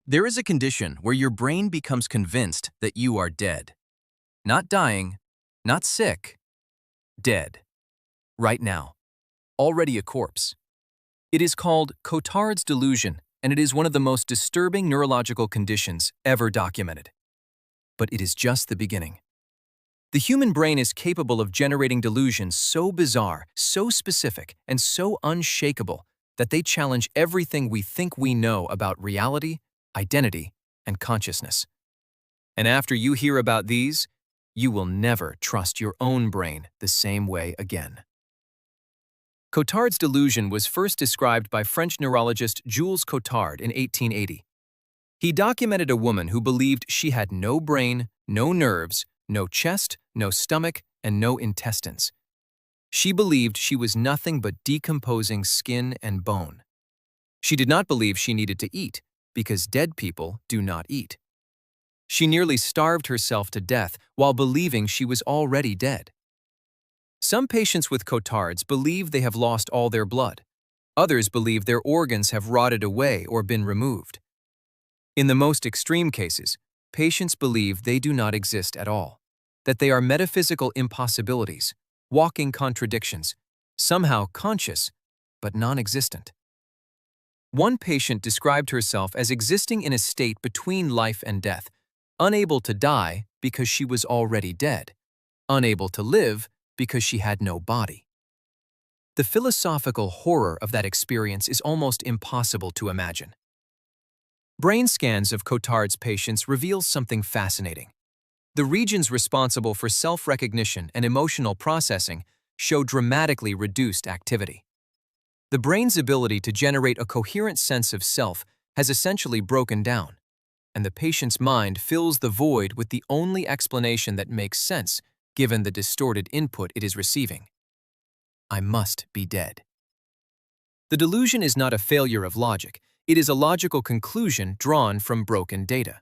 There is a condition where your brain becomes convinced that you are dead. Not dying, not sick, dead. Right now. Already a corpse. It is called Cotard's delusion, and it is one of the most disturbing neurological conditions ever documented. But it is just the beginning. The human brain is capable of generating delusions so bizarre, so specific, and so unshakable that they challenge everything we think we know about reality, identity, and consciousness. And after you hear about these, you will never trust your own brain the same way again. Cotard's delusion was first described by French neurologist Jules Cotard in 1880. He documented a woman who believed she had no brain, no nerves, no chest, no stomach, and no intestines. She believed she was nothing but decomposing skin and bone. She did not believe she needed to eat, because dead people do not eat. She nearly starved herself to death while believing she was already dead. Some patients with Cotard's believe they have lost all their blood. Others believe their organs have rotted away or been removed. In the most extreme cases, patients believe they do not exist at all, that they are metaphysical impossibilities, walking contradictions, somehow conscious, but non-existent. One patient described herself as existing in a state between life and death, unable to die because she was already dead, unable to live because she had no body. The philosophical horror of that experience is almost impossible to imagine. Brain scans of Cotard's patients reveal something fascinating. The regions responsible for self-recognition and emotional processing show dramatically reduced activity. The brain's ability to generate a coherent sense of self has essentially broken down, and the patient's mind fills the void with the only explanation that makes sense given the distorted input it is receiving. I must be dead. The delusion is not a failure of logic, it is a logical conclusion drawn from broken data.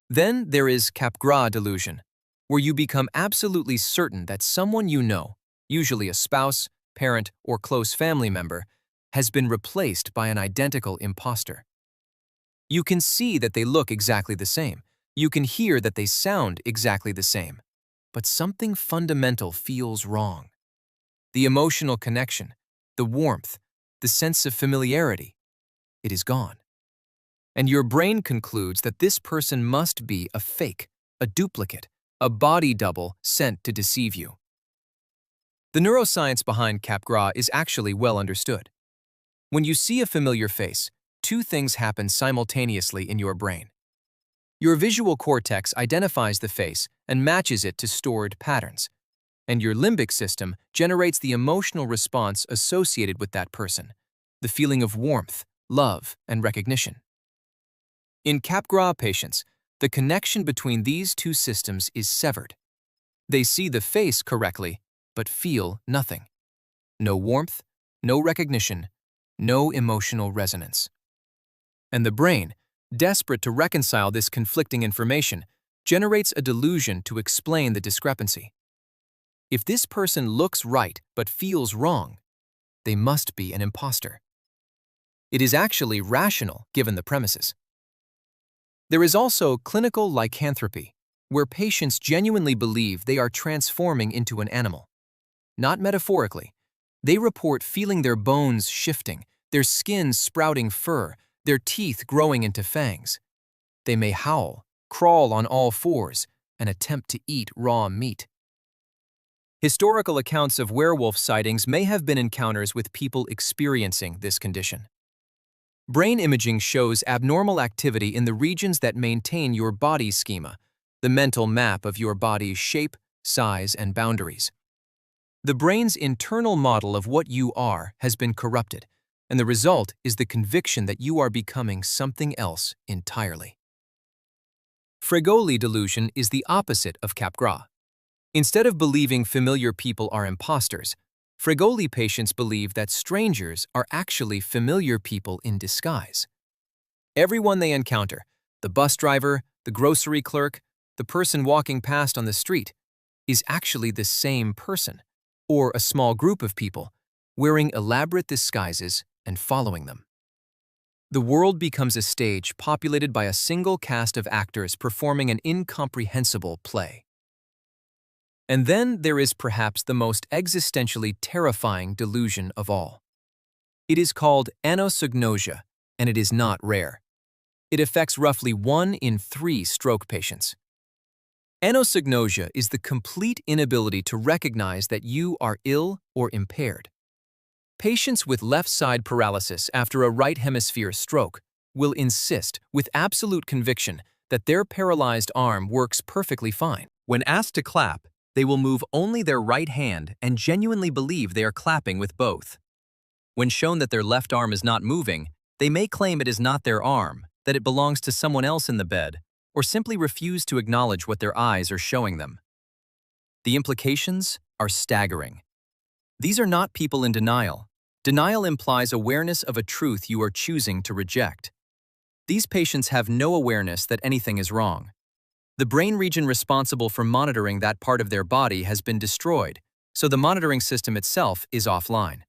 Then there is Capgras delusion, where you become absolutely certain that someone you know, usually a spouse, parent, or close family member, has been replaced by an identical imposter. You can see that they look exactly the same. You can hear that they sound exactly the same. But something fundamental feels wrong. The emotional connection, the warmth, the sense of familiarity, it is gone. And your brain concludes that this person must be a fake, a duplicate, a body double sent to deceive you. The neuroscience behind Capgras is actually well understood. When you see a familiar face, two things happen simultaneously in your brain. Your visual cortex identifies the face and matches it to stored patterns, and your limbic system generates the emotional response associated with that person, the feeling of warmth, love, and recognition. In Capgras patients, the connection between these two systems is severed. They see the face correctly, but feel nothing. No warmth, no recognition, no emotional resonance. And the brain, desperate to reconcile this conflicting information, generates a delusion to explain the discrepancy. If this person looks right but feels wrong, they must be an imposter. It is actually rational given the premises. There is also clinical lycanthropy, where patients genuinely believe they are transforming into an animal. Not metaphorically. They report feeling their bones shifting, their skin sprouting fur, their teeth growing into fangs. They may howl, crawl on all fours, and attempt to eat raw meat. Historical accounts of werewolf sightings may have been encounters with people experiencing this condition. Brain imaging shows abnormal activity in the regions that maintain your body schema, the mental map of your body's shape, size, and boundaries. The brain's internal model of what you are has been corrupted, and the result is the conviction that you are becoming something else entirely. Fregoli delusion is the opposite of Capgras. Instead of believing familiar people are imposters, Fregoli patients believe that strangers are actually familiar people in disguise. Everyone they encounter, the bus driver, the grocery clerk, the person walking past on the street, is actually the same person, or a small group of people, wearing elaborate disguises and following them. The world becomes a stage populated by a single cast of actors performing an incomprehensible play. And then there is perhaps the most existentially terrifying delusion of all. It is called anosognosia, and it is not rare. It affects roughly 1 in 3 stroke patients. Anosognosia is the complete inability to recognize that you are ill or impaired. Patients with left-side paralysis after a right hemisphere stroke will insist with absolute conviction that their paralyzed arm works perfectly fine. When asked to clap, they will move only their right hand and genuinely believe they are clapping with both. When shown that their left arm is not moving, they may claim it is not their arm, that it belongs to someone else in the bed, or simply refuse to acknowledge what their eyes are showing them. The implications are staggering. These are not people in denial. Denial implies awareness of a truth you are choosing to reject. These patients have no awareness that anything is wrong. The brain region responsible for monitoring that part of their body has been destroyed, so the monitoring system itself is offline.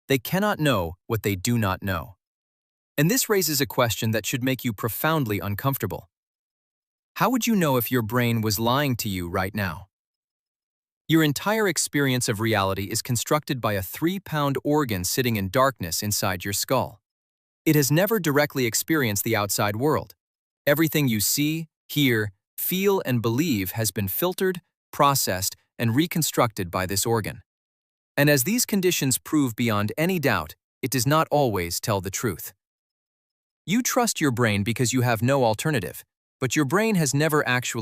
They cannot know what they do not know. And this raises a question that should make you profoundly uncomfortable. How would you know if your brain was lying to you right now? Your entire experience of reality is constructed by a 3-pound organ sitting in darkness inside your skull. It has never directly experienced the outside world. Everything you see, hear, feel, and believe has been filtered, processed, and reconstructed by this organ. And as these conditions prove beyond any doubt, it does not always tell the truth. You trust your brain because you have no alternative, but your brain has never actually